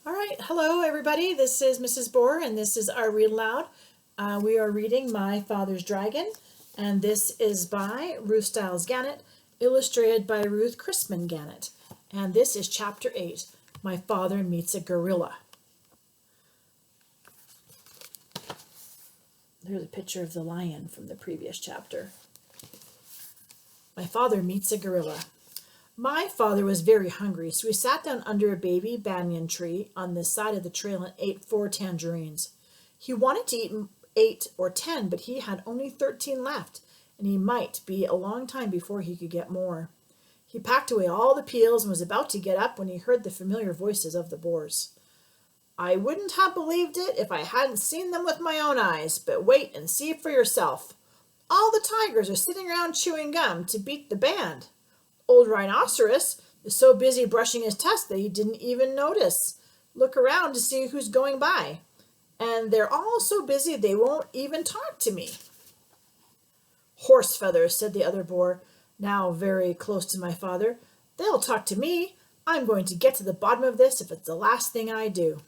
All right, hello everybody. This is Mrs. Bohr, and this is our Read Aloud. We are reading My Father's Dragon, and this is by Ruth Stiles Gannett, illustrated by Ruth Chrisman Gannett. And this is Chapter 8, My Father Meets a Gorilla. There's a picture of the lion from the previous chapter. My Father Meets a Gorilla. My father was very hungry, so he sat down under a baby banyan tree on the side of the trail and ate 4 tangerines. He wanted to eat 8 or 10, but he had only 13 left, and he might be a long time before he could get more. He packed away all the peels and was about to get up when he heard the familiar voices of the boars. I wouldn't have believed it if I hadn't seen them with my own eyes, but wait and see for yourself. All the tigers are sitting around chewing gum to beat the band. Old Rhinoceros is so busy brushing his tusk that he didn't even look around to see who's going by. And they're all so busy they won't even talk to me. Horse feathers, said the other boar, now very close to my father. They'll talk to me. I'm going to get to the bottom of this if it's the last thing I do.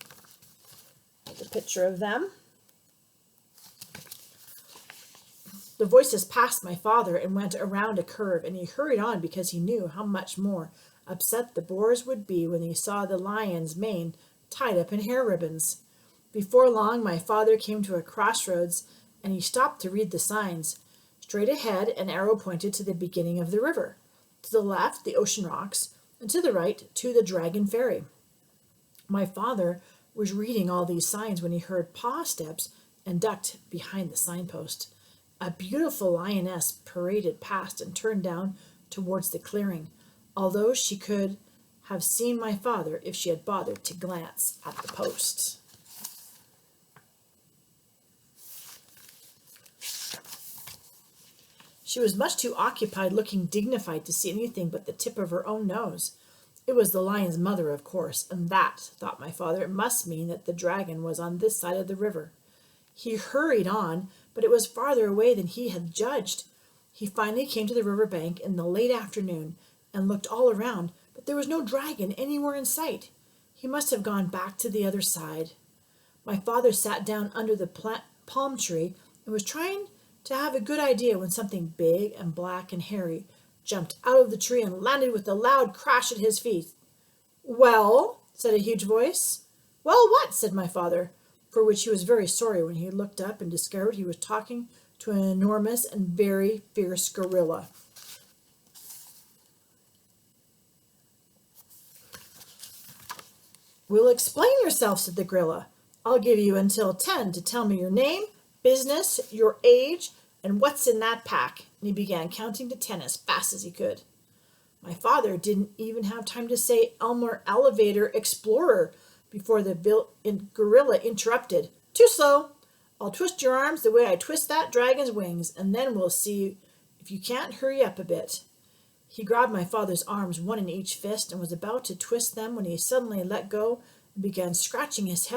There's a picture of them. The voices passed my father and went around a curve, and he hurried on because he knew how much more upset the boars would be when he saw the lion's mane tied up in hair ribbons. Before long, my father came to a crossroads, and he stopped to read the signs. Straight ahead, an arrow pointed to the beginning of the river. To the left, the ocean rocks, and to the right, to the Dragon Ferry. My father was reading all these signs when he heard paw steps and ducked behind the signpost. A beautiful lioness paraded past and turned down towards the clearing, although she could have seen my father if she had bothered to glance at the post. She was much too occupied looking dignified to see anything but the tip of her own nose. It was the lion's mother, of course, and that, thought my father, must mean that the dragon was on this side of the river. He hurried on, but it was farther away than he had judged. He finally came to the river bank in the late afternoon and looked all around, but there was no dragon anywhere in sight. He must have gone back to the other side. My father sat down under the palm tree and was trying to have a good idea when something big and black and hairy jumped out of the tree and landed with a loud crash at his feet. Well, said a huge voice. Well, what? Said my father, for which he was very sorry when he looked up and discovered he was talking to an enormous and very fierce gorilla. Well, explain yourself, said the gorilla. I'll give you until 10 to tell me your name, business, your age, and what's in that pack. And he began counting to 10 as fast as he could. My father didn't even have time to say Elmer Elevator Explorer before the gorilla interrupted. Too slow. I'll twist your arms the way I twist that dragon's wings, and then we'll see if you can't hurry up a bit. He grabbed my father's arms, one in each fist, and was about to twist them when he suddenly let go and began scratching his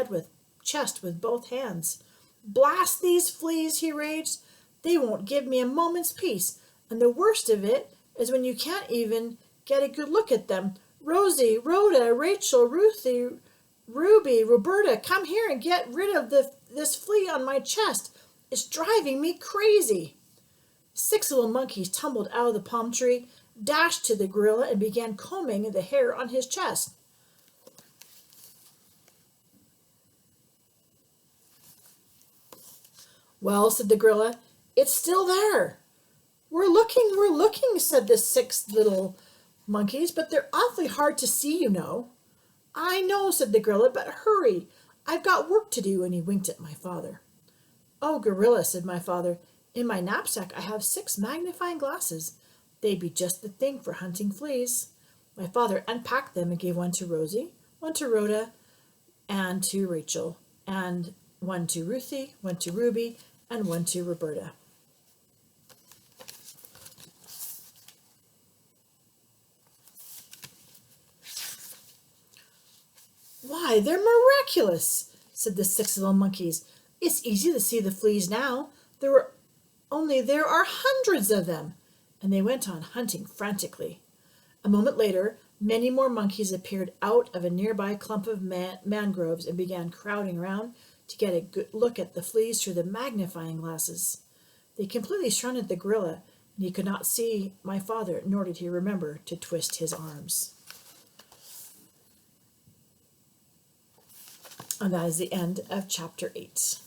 chest with both hands. Blast these fleas, he raged. They won't give me a moment's peace, and the worst of it is when you can't even get a good look at them. Rosie, Rhoda, Rachel, Ruthie, Ruby, Roberta, come here and get rid of this flea on my chest. It's driving me crazy. 6 little monkeys tumbled out of the palm tree, dashed to the gorilla, and began combing the hair on his chest. Well, said the gorilla, it's still there. We're looking, said the 6 little monkeys, but they're awfully hard to see, you know. I know, said the gorilla, but hurry. I've got work to do, and he winked at my father. Oh, gorilla, said my father, in my knapsack I have 6 magnifying glasses. They'd be just the thing for hunting fleas. My father unpacked them and gave one to Rosie, one to Rhoda, and to Rachel, and one to Ruthie, one to Ruby, and one to Roberta. Why, they're miraculous, said the 6 little monkeys. It's easy to see the fleas now. There are hundreds of them. And they went on hunting frantically. A moment later, Many more monkeys appeared out of a nearby clump of mangroves and began crowding around to get a good look at the fleas through the magnifying glasses. They completely surrounded the gorilla, and he could not see my father, nor did he remember to twist his arms. And that is the end of chapter 8.